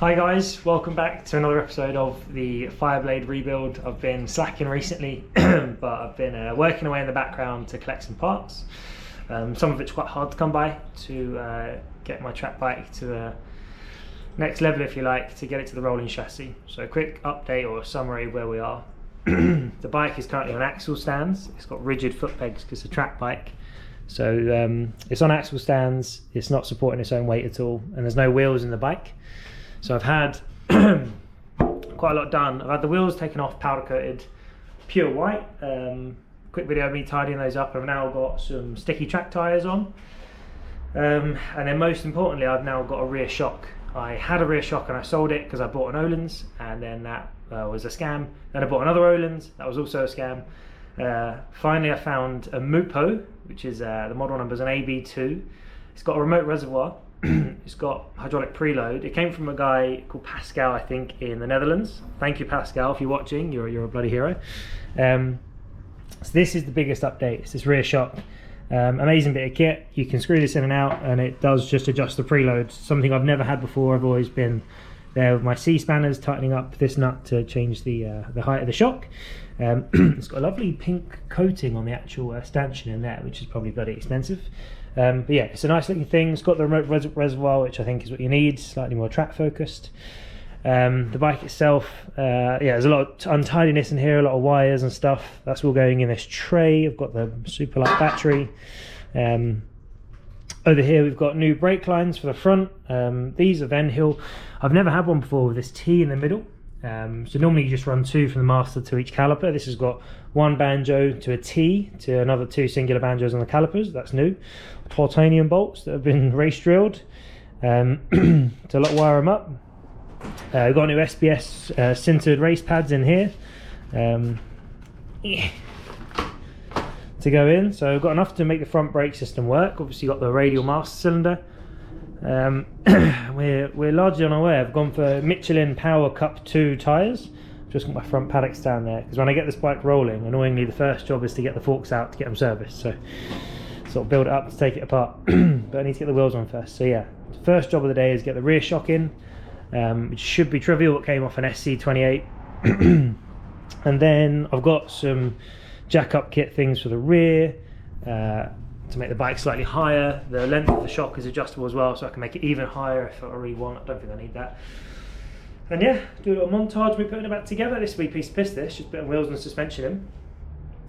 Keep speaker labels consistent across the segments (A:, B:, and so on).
A: Hi guys, welcome back to another episode of the Fireblade rebuild. I've been slacking recently, but I've been working away in the background to collect some parts. Some of it's quite hard to come by to get my track bike to the next level, if you like, to get it to the rolling chassis. So a quick update or summary of where we are. The bike is currently on axle stands. It's got rigid foot pegs because it's a track bike. So it's on axle stands, it's not supporting its own weight at all, and there's no wheels in the bike. So I've had quite a lot done. I've had the wheels taken off, powder coated, pure white. Quick video of me tidying those up. I've now got some sticky track tyres on. And then most importantly, I've now got a rear shock. I had a rear shock and I sold it because I bought an Öhlins, and then that was a scam. Then I bought another Öhlins, that was also a scam. Finally I found a Mupo, which is the model number is an AB2. It's got a remote reservoir. It's got hydraulic preload. It came from a guy called Pascal, I think, in the Netherlands. Thank you, Pascal, if you're watching. You're a bloody hero. So this is the biggest update. It's this rear shock. Amazing bit of kit. You can screw this in and out, and it does just adjust the preload. Something I've never had before. I've always been there with my C-spanners, tightening up this nut to change the height of the shock. It's got a lovely pink coating on the actual stanchion in there, which is probably bloody expensive. But yeah, it's a nice looking thing. It's got the remote reservoir, which I think is what you need, slightly more track focused. The bike itself, yeah, there's a lot of untidiness in here, a lot of wires and stuff. That's all going in this tray. I've got the super light battery. Over here we've got new brake lines for the front. These are Venhill. I've never had one before with this T in the middle. So normally you just run two from the master to each caliper. This has got one banjo to a T to another two singular banjos on the calipers. That's new. Titanium bolts that have been race drilled to wire them up. We've got new SBS sintered race pads in here to go in. So we've got enough to make the front brake system work. Obviously got the radial master cylinder. We're largely on our way. I've gone for Michelin Power Cup 2 tyres. Just got my front paddocks down there, because when I get this bike rolling, annoyingly the first job is to get the forks out to get them serviced. So sort of build it up to take it apart. But I need to get the wheels on first. So yeah, the first job of the day is get the rear shock in, which should be trivial. It came off an SC28. And then I've got some jack up kit things for the rear to make the bike slightly higher. The length of the shock is adjustable as well, so I can make it even higher if I really want. I don't think I need that. And yeah, do a little montage of me putting it back together. This wee piece of piss, this, just putting wheels and suspension in.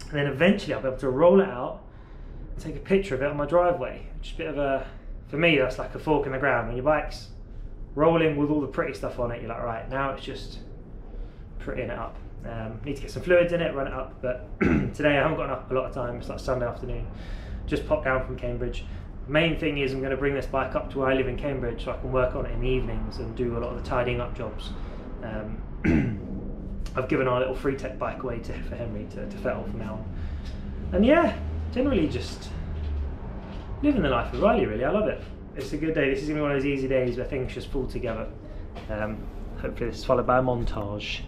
A: And then eventually I'll be able to roll it out, take a picture of it on my driveway. Just a bit of a, for me, that's like a fork in the ground. When your bike's rolling with all the pretty stuff on it, you're like, right, now it's just prettying it up. Need to get some fluids in it, run it up, but today I haven't got a lot of time. It's like Sunday afternoon. Just popped down from Cambridge. Main thing is I'm going to bring this bike up to where I live in Cambridge, so I can work on it in the evenings and do a lot of the tidying up jobs. I've given our little free tech bike away for Henry to fettle from now on. And yeah, generally just living the life of Riley, really. I love it. It's a good day. This is going to be one of those easy days where things just fall together. Hopefully this is followed by a montage.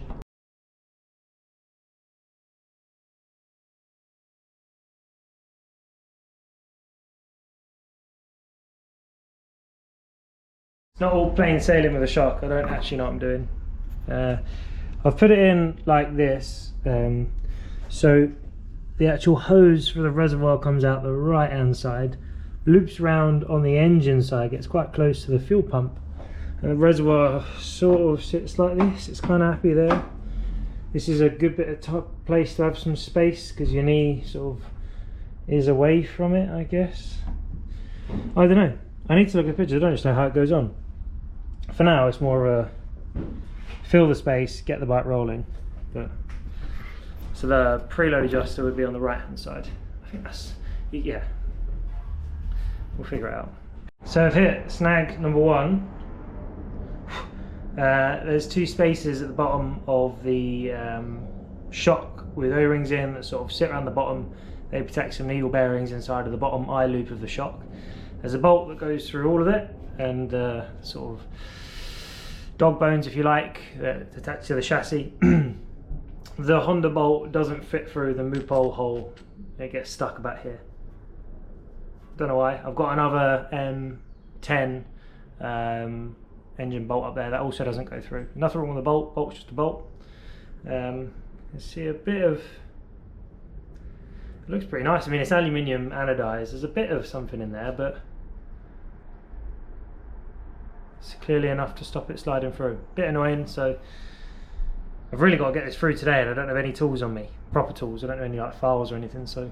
A: It's not all plain sailing with a shock. I don't actually know what I'm doing. I've put it in like this, so the actual hose for the reservoir comes out the right hand side, loops round on the engine side, gets quite close to the fuel pump, and the reservoir sort of sits like this. It's kind of happy there. This is a good bit of top place to have some space because your knee sort of is away from it, I guess. I don't know. I need to look at pictures. I don't just know how it goes on. For now, it's more fill the space, get the bike rolling. But so the preload adjuster would be on the right hand side. I think that's, yeah, we'll figure it out. So I've hit snag number one. There's two spaces at the bottom of the shock with O-rings in that sort of sit around the bottom. They protect some needle bearings inside of the bottom eye loop of the shock. There's a bolt that goes through all of it, and sort of dog bones, if you like, attached to the chassis. The Honda bolt doesn't fit through the Mupol hole. It gets stuck about here. Don't know why. I've got another M10 engine bolt up there, that also doesn't go through. Nothing wrong with the bolt, bolt's just a bolt. You see a bit of, it looks pretty nice. I mean, it's aluminium anodized, there's a bit of something in there, but it's clearly enough to stop it sliding through. Bit annoying, so I've really got to get this through today, and I don't have any tools on me, proper tools. I don't have any like files or anything, so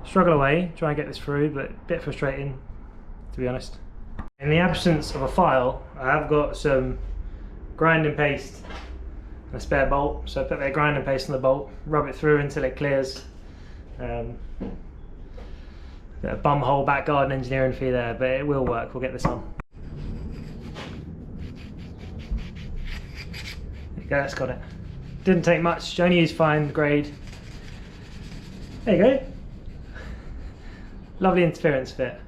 A: struggle away, try and get this through, but a bit frustrating, to be honest. In the absence of a file, I have got some grinding paste and a spare bolt, so I put that grinding paste on the bolt, rub it through until it clears. Bit of bumhole back garden engineering fee there, but it will work. We'll get this on. There you go, that's got it. Didn't take much, only used fine grade. There you go. Lovely interference fit.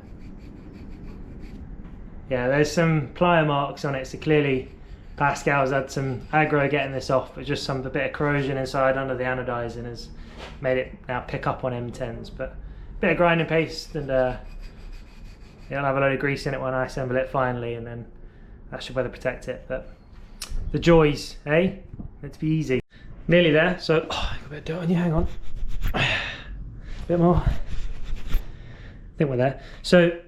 A: Yeah, there's some plier marks on it, so clearly Pascal's had some aggro getting this off, but just a bit of corrosion inside under the anodizing has made it now pick up on M10s. But a bit of grinding paste, and it'll have a load of grease in it when I assemble it finally, and then that should weather protect it. But the joys, eh? Meant to be easy. Nearly there, so I got a bit of dirt on you, hang on. A bit more. I think we're there. So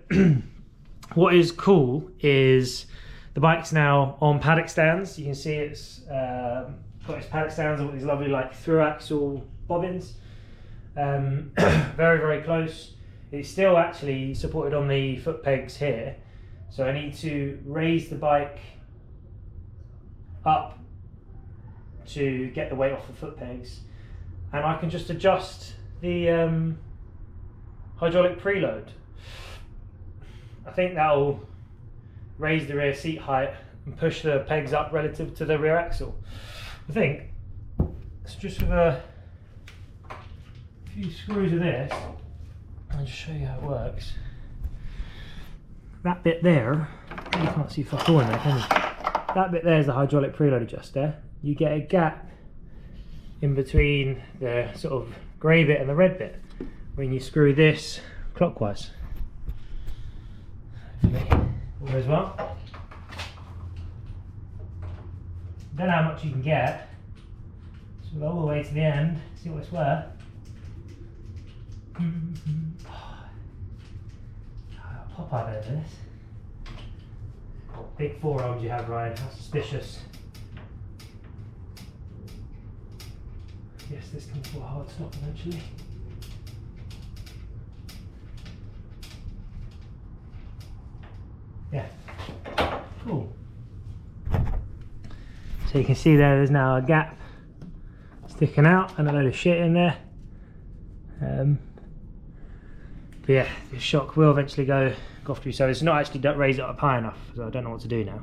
A: what is cool is the bike's now on paddock stands. You can see it's got its paddock stands with these lovely like through axle bobbins. Very, very close. It's still actually supported on the foot pegs here. So I need to raise the bike up to get the weight off the foot pegs. And I can just adjust the hydraulic preload. I think that'll raise the rear seat height and push the pegs up relative to the rear axle. I think it's just with a few screws of this. I'll just show you how it works. That bit there, you can't see fuck all in there, can you? That bit there is the hydraulic preload adjuster. You get a gap in between the sort of grey bit and the red bit when you screw this clockwise. All goes well. Don't know how much you can get, so we'll go all the way to the end, see what it's worth. Pop out over this. Big forearms you have, Ryan, how suspicious. Yes, this comes to a hard stop eventually. Yeah, cool. So you can see there's now a gap sticking out and a load of shit in there. But yeah, the shock will eventually go off through, so it's not actually raised it up high enough, so I don't know what to do now.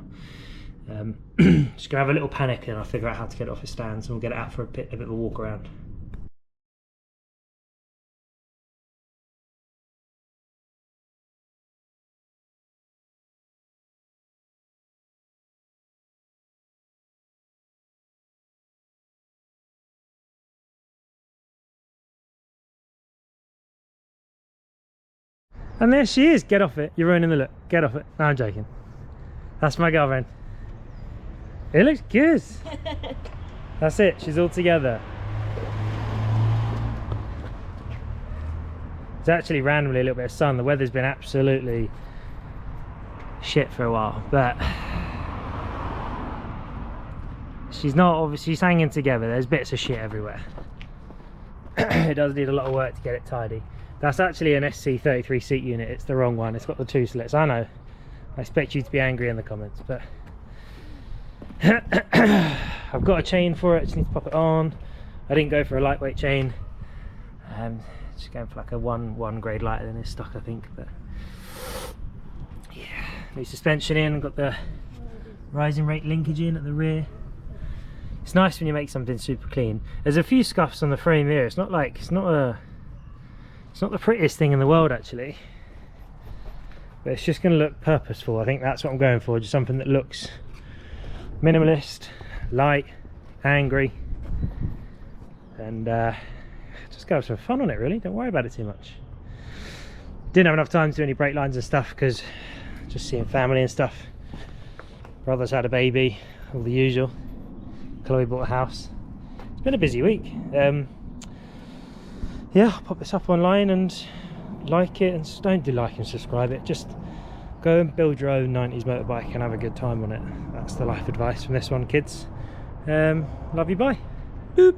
A: Just gonna have a little panic and I'll figure out how to get it off its stands, and we'll get it out for a bit of a walk around. And there she is. Get off it. You're ruining the look. Get off it. No, I'm joking. That's my girlfriend. It looks good. That's it. She's all together. It's actually randomly a little bit of sun. The weather's been absolutely shit for a while, but she's not, obviously she's hanging together. There's bits of shit everywhere. It does need a lot of work to get it tidy. That's actually an SC33 seat unit. It's the wrong one. It's got the two slits. I know. I expect you to be angry in the comments, but I've got a chain for it. Just need to pop it on. I didn't go for a lightweight chain. Just going for like a one grade lighter than this stock, I think. But yeah, new suspension in. Got the rising rate linkage in at the rear. It's nice when you make something super clean. There's a few scuffs on the frame here. It's not the prettiest thing in the world actually, but it's just going to look purposeful. I think that's what I'm going for, just something that looks minimalist, light, angry, and just go have some fun on it really. Don't worry about it too much. Didn't have enough time to do any brake lines and stuff because just seeing family and stuff. Brother's had a baby, all the usual. Chloe bought a house. It's been a busy week. Yeah, I'll pop this up online and like it, and don't do like and subscribe it. Just go and build your own 90s motorbike and have a good time on it. That's the life advice from this one, kids. Love you, bye. Boop.